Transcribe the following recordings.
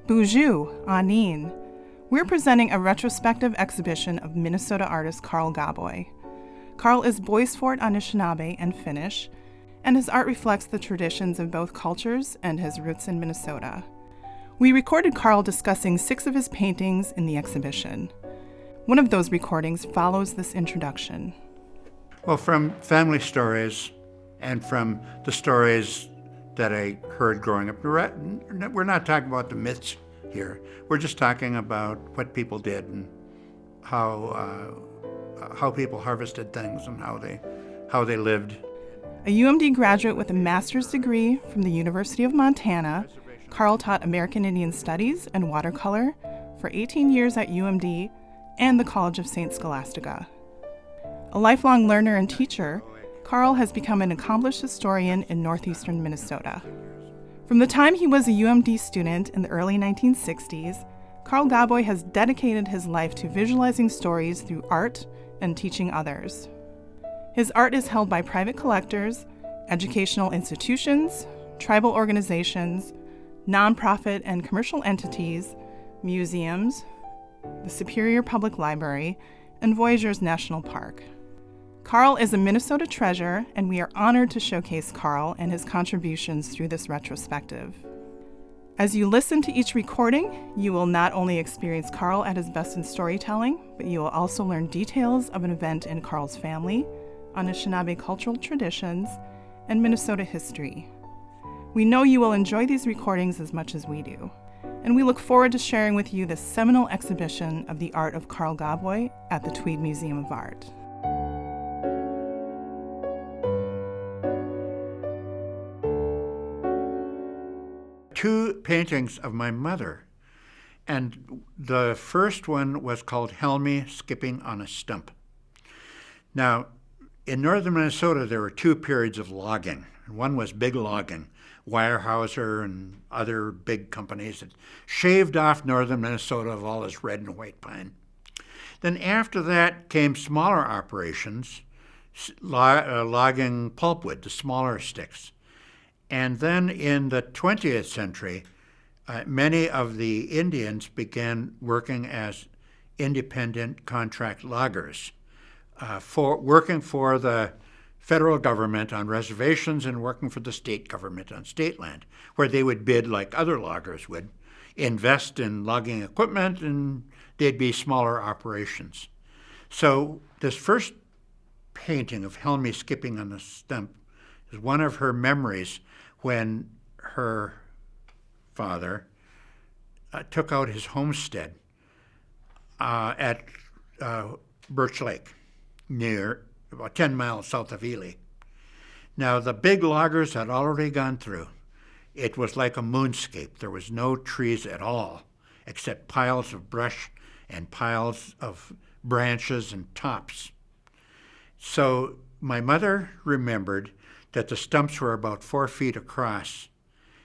Bonjour, Anin. We're presenting a retrospective exhibition of Minnesota artist Carl Gawboy. Carl is Boisfort Anishinaabe and Finnish, and his art reflects the traditions of both cultures and his roots in Minnesota. We recorded Carl discussing 6 of his paintings in the exhibition. One of those recordings follows this introduction. Well, from family stories and from the stories that I heard growing up, we're not talking about the myths here. We're just talking about what people did and how people harvested things and how they lived. A UMD graduate with a master's degree from the University of Montana, Carl taught American Indian Studies and watercolor for 18 years at UMD and the College of St. Scholastica. A lifelong learner and teacher, Carl has become an accomplished historian in northeastern Minnesota. From the time he was a UMD student in the early 1960s, Carl Gawboy has dedicated his life to visualizing stories through art and teaching others. His art is held by private collectors, educational institutions, tribal organizations, nonprofit and commercial entities, museums, the Superior Public Library, and Voyageurs National Park. Carl is a Minnesota treasure, and we are honored to showcase Carl and his contributions through this retrospective. As you listen to each recording, you will not only experience Carl at his best in storytelling, but you will also learn details of an event in Carl's family, Anishinaabe cultural traditions, and Minnesota history. We know you will enjoy these recordings as much as we do, and we look forward to sharing with you this seminal exhibition of the art of Carl Gawboy at the Tweed Museum of Art. Two paintings of my mother, and the first one was called Helmi Skipping on a Stump. Now, in northern Minnesota, there were 2 periods of logging. One was big logging. Weyerhaeuser and other big companies that shaved off northern Minnesota of all its red and white pine. Then after that came smaller operations, logging pulpwood, the smaller sticks. And then in the 20th century, many of the Indians began working as independent contract loggers, working for the federal government on reservations and working for the state government on state land, where they would bid like other loggers would, invest in logging equipment, and they'd be smaller operations. So this first painting of Helmi Skipping on the Stump is one of her memories when her father took out his homestead at Birch Lake, near about 10 miles south of Ely. Now, the big loggers had already gone through. It was like a moonscape. There was no trees at all, except piles of brush and piles of branches and tops. So my mother remembered that the stumps were about 4 feet across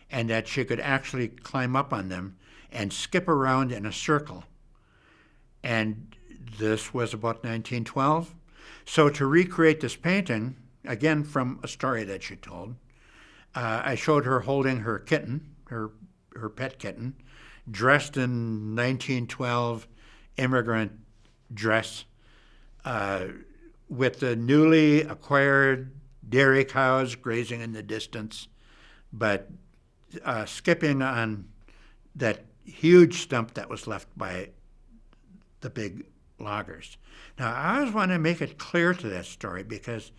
and that she could actually climb up on them and skip around in a circle. And this was about 1912. So to recreate this painting, again from a story that she told, I showed her holding her kitten, her pet kitten, dressed in 1912 immigrant dress, with the newly acquired dairy cows grazing in the distance, but skipping on that huge stump that was left by the big loggers. Now, I always want to make it clear to that story, because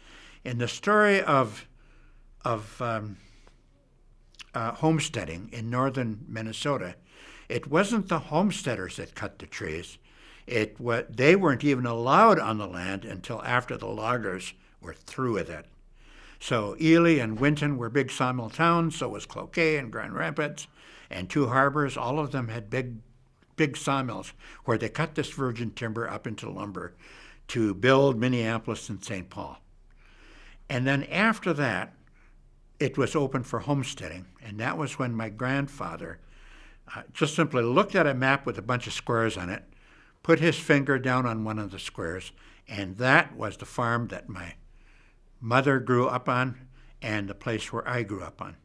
in the story of homesteading in northern Minnesota, it wasn't the homesteaders that cut the trees. They weren't even allowed on the land until after the loggers were through with it. So Ely and Winton were big sawmill towns, so was Cloquet and Grand Rapids, and Two Harbors. All of them had big sawmills where they cut this virgin timber up into lumber to build Minneapolis and St. Paul. And then after that, it was open for homesteading, and that was when my grandfather just simply looked at a map with a bunch of squares on it, put his finger down on one of the squares, and that was the farm that my mother grew up on and the place where I grew up on.